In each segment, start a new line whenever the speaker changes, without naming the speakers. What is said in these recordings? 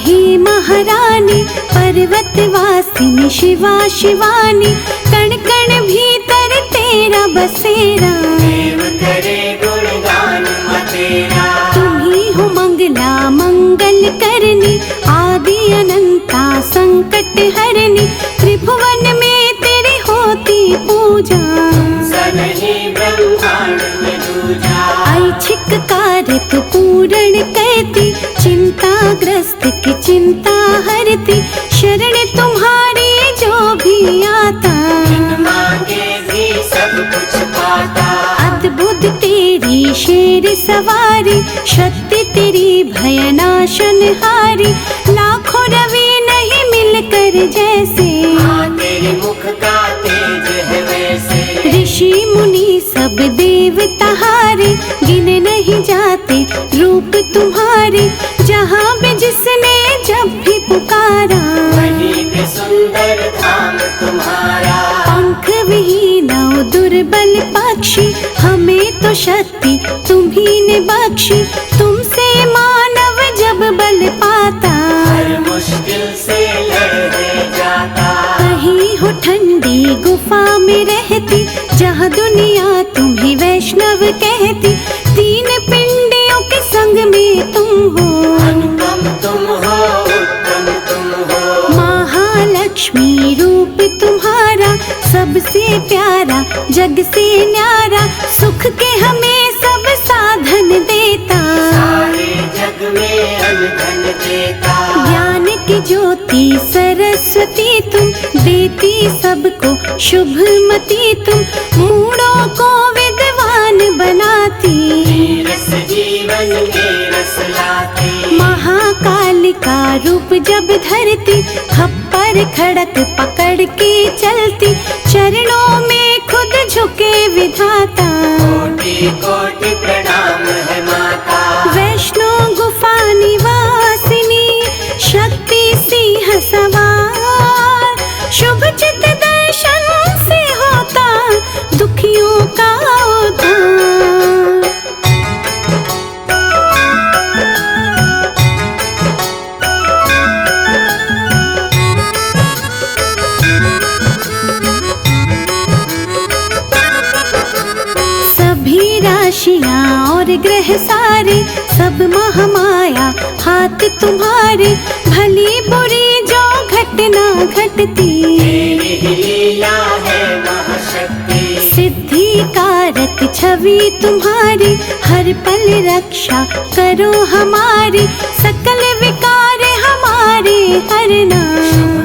हे महारानी, पर्वतवासिनी शिवा शिवानी, कण कण भीतर तेरा बसेरा।
देव करे गुणगान तेरा।
तुम्ही हो मंगला मंगल करनी, आदि अनंता संकट हरनी, त्रिभुवन में तेरी होती पूजा।
सनहि ब्रह्मांड में दूजा।
ऐच्छिक कार्य तू पूर्ण करती, चिंताग्रस्त की चिंता हरती, शरण तुम्हारी जो भी आता।
मांगे भी सब कुछ पाता।
अद्भुत तेरी शेर सवारी, शक्ति तेरी भयनाशन हारी, लाखों रवि नहीं मिलकर जैसे।
हाँ तेरे मुख का तेज है वैसे।
ऋषि मुनि सब देवता हारे, गिन नहीं जाते रूप तुम्हारे, जहाँ भी जिसने जब भी पुकारा।
वहीं पे सुंदर धाम तुम्हारा।
पंख विहीन दुर्बल पक्षी, हमें तो शक्ति तुम्ही ने बख्शी, तुमसे मानव जब बल पाता।
हर मुश्किल से लड़ जाता।
कहीं हो ठंडी गुफा में रहती, जहाँ दुनिया तुम्हें वैष्णव कहती, तीन पिंडियों के संग में तुम हो।
अनुपम तुम हो, उत्तम तुम हो।
महालक्ष्मी रूप तुम्हारा, सबसे प्यारा जग से न्यारा, सुख के हमें सब साधन देता।
सारे जग में अनधन देता।
ज्ञान की ज्योति सरस्वती तुम, देती सबको शुभमती तुम, मूढ़ों को विद्वान बनाती।
रस जीवन में रस लाती।
महाकाल का रूप जब धरती, खप्पर खड़क पकड़ के चलती, चरणों में खुद झुके विधाता।
कोटि कोटि प्रणाम है माता।
वैष्णो गुफा निवासिनी, शक्ति सिंह सवार, शुभ चित दर्शन से होता दुखियों का उद्धार। सभी राशियां और ग्रह सारे, सब महामाया हाथ तुम्हारे, भली बुरी जो घटना घटती।
तेरी ही लीला है महाशक्ति।
सिद्धि कारक छवि तुम्हारी, हर पल रक्षा करो हमारी, सकल विकार हमारे हरना।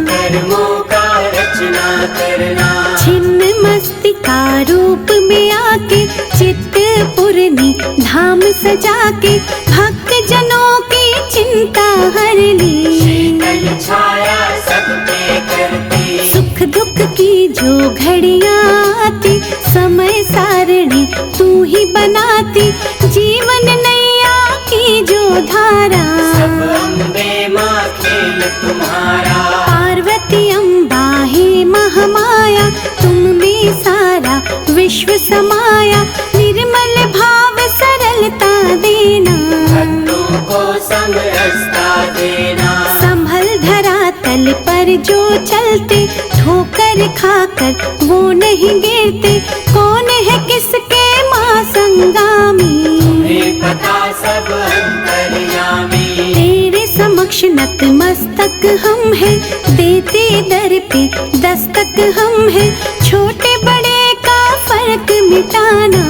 कर्मों का रचना करना।
छिन्न मस्तिका रूप में आके, चित्त पूर्णी धाम सजा के, भक्त जनों की चिंता हर ली।
शीतल छाया सब पे करती।
सुख दुख की जो घड़ियाँ आती, समय सारणी तू ही बनाती, जीवन नैया की जो धारा।
सब अम्बे माँ खेल तुम्हारा।
पार्वती अम्बा हे महामाया, तुम में सारा विश्व समाया, निर्मल भाव सरलता देना।
भक्तों को समरसता देना।
संभल धरातल पर जो चलते, ठोकर खाकर वो नहीं गिरते, कौन है किसके माँ संगामी।
तुम्हें पता सब अंतर्यामी।
तेरे समक्ष नतमस्तक हम हैं, देते दर पे दस्तक हम हैं, छोटे बड़े का फर्क मिटाना।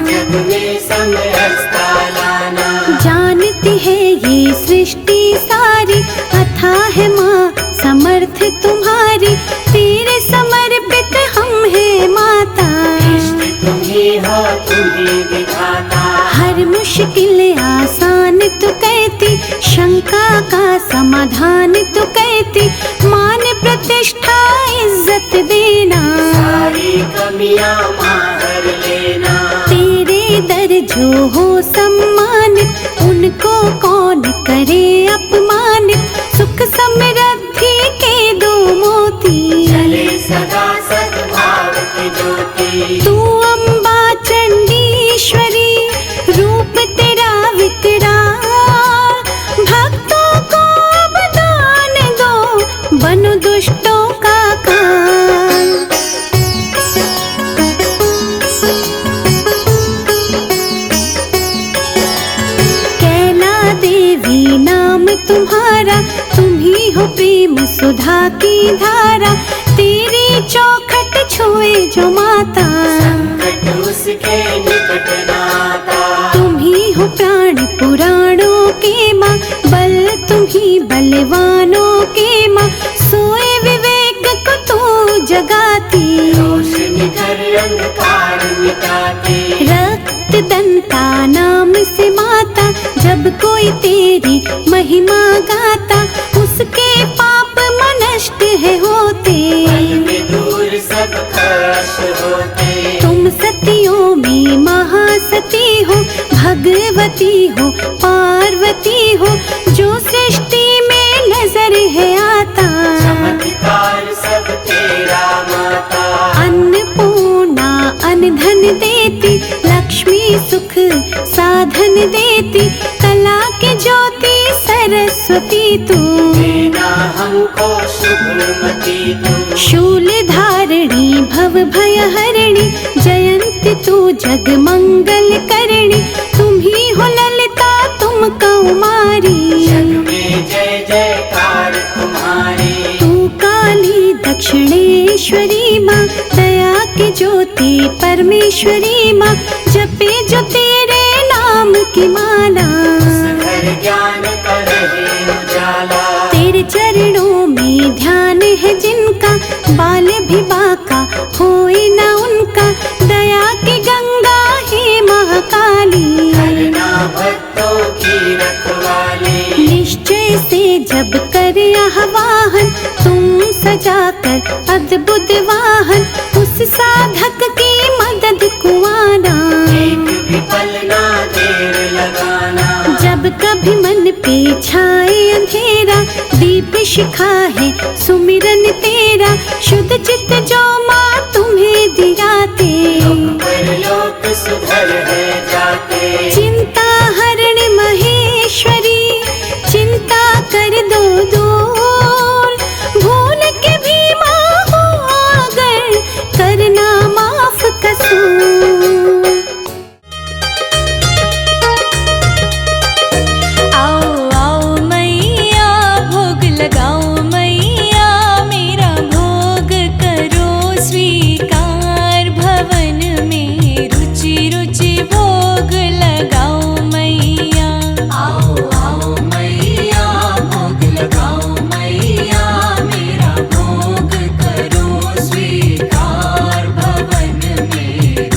जग में समरसता लाना।
जानती है ये सृष्टि सारी, अथाह है माँ समर्थ तुम्हारी, तेरे समर्पित हम हैं माता।
इष्ट तुम्ही हो, तुम्ही विधाता।
हर मुश्किल आसान तू कहती, शंका का समाधान तू कहती, मान प्रतिष्ठा इज्जत देना।
सारी कमियां मार लेना।
तेरे दर जो हो सम्मानित, उनको कौन करे अपमानित, सुख समृद्धि के दो मोती।
चले सदा सद्भाव की ज्योति।
तू अम्बा चंडीश्वरी, रूप तेरा विकराल, भक्तों को अब तुम्हारा, तुम ही हो प्रेम सुधा की धारा। तेरी चौखट छुए जो माता,
संकट उसके निकट नाता।
तुम ही हो प्राण पुराणों के माँ, बल तुम ही बलवानों के माँ। सोए विवेक को तू जगाती,
रोशनी कर अंधकार मिटाती।
रक्त दंता नाम से माता, जब कोई तेरी महिमा गाता, उसके पाप नष्ट है होते।
पल में दूर सब कष्ट होते।
तुम सतियों में महासती हो, भगवती हो, पार्वती हो, जो सृष्टि में नजर है आता।
चमत्कार सब तेरा माता।
अन्नपूर्णा अन्न धन देती, लक्ष्मी सुख साधन देती, कला की ज्योति सरस्वती तू।
देना हमको शुभमती तू।
शूल धारिणी भव भय हरिणी, जयंती तू जग मंगल करणी। तुम ही हो ललिता तुम कौमारी,
जग में जय जयकार तुम्हारी।
तू काली दक्षिणेश्वरी माँ, दया की ज्योति परमेश्वरी माँ। जपे जो तेरे नाम की माला,
घर ज्ञान का रहे उजाला।
तेरे चरणों में ध्यान है जिनका, बाल भी बाका होए न उनका। दया की गंगा है महाकाली,
करना भक्तों की रखवाली।
निश्चय से जब करे आह्वान, तुम सजाकर अद्भुत वाहन। उस साधक की मदद को आना,
एक भी पल ना देर लगाना।
जब कभी मन पे छाए अंधेरा, दीप शिखा है सुमिरन तेरा। शुद्ध चित्त जो माँ तुम्हें दिगाते,
परलोक सुधर है जाते।
चिंता हरण महेश्वरी, चिंता कर दो दूर। भूल के भी माँ हो अगर, करना माफ कसूर।
आओ आओ मैया भोग लगाओ मैया, मेरा भोग करो स्वीकार। भवन में रुचि रुचि भोग लगाओ मैया।
आओ आओ मैया भोग लगाओ मैया, मेरा भोग करो स्वीकार। भवन में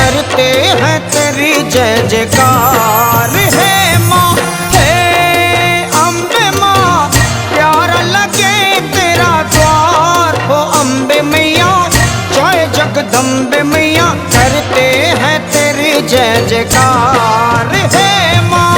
करते हैं तेरी जय जयकार। है माँ, हे अम्बे माँ, प्यारा लगे तेरा द्वार। हो अम्बे मैया, जय जगदम्बे मैया, करते हैं तेरी जय जयकार। है माँ,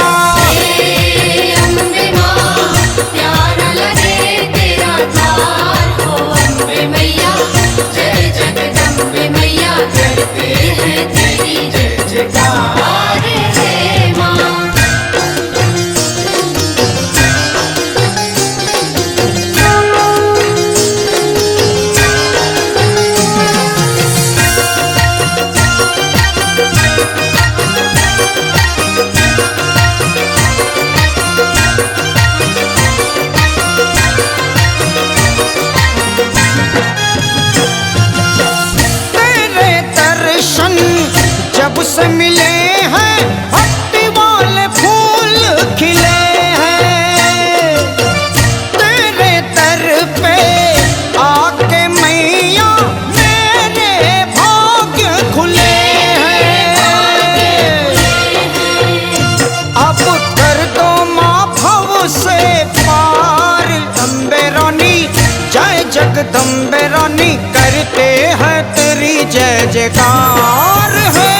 जब से मिले हैं भक्ति वाले फूल खिले हैं। तेरे दर पे आके मैया मेरे भाग्य खुले हैं। अब कर दो माँ भव से पार। अम्बे रानी, जय जगदम्बे रानी, करते हैं तेरी जय जयकार। है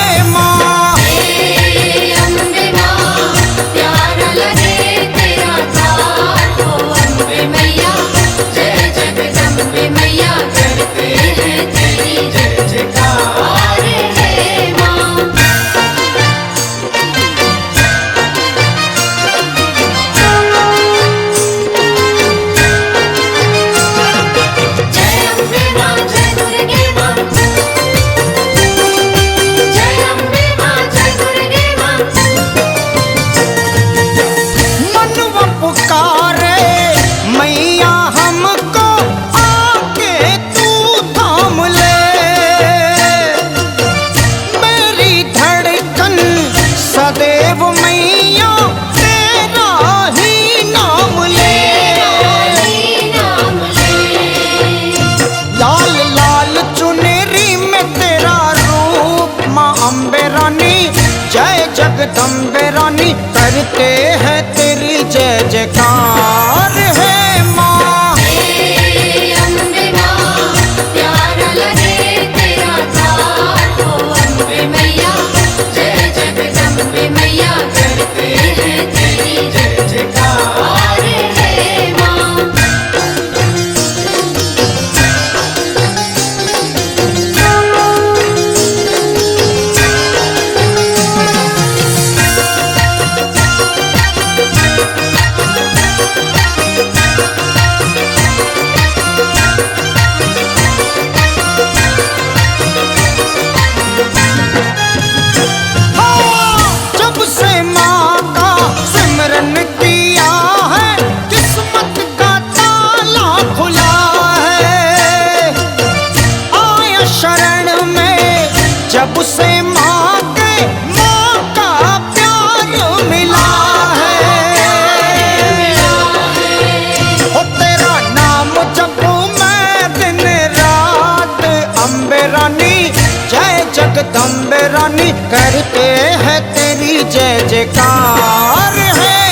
जगदम्बे रानी, करते हैं तेरी जय जयकार। है माँ,
अम्बे माँ, प्यारा लगे तेरा द्वार। हो अम्बे मैया, जय जगदम्बे मैया, करते हैं तेरी जय जयकार। है माँ,
जब से माँ के माँ का प्यार मिला है। हो तेरा नाम जपूं मैं दिन रात। अम्बे रानी, जय जगदम्बे रानी, करते हैं तेरी जय जयकार। है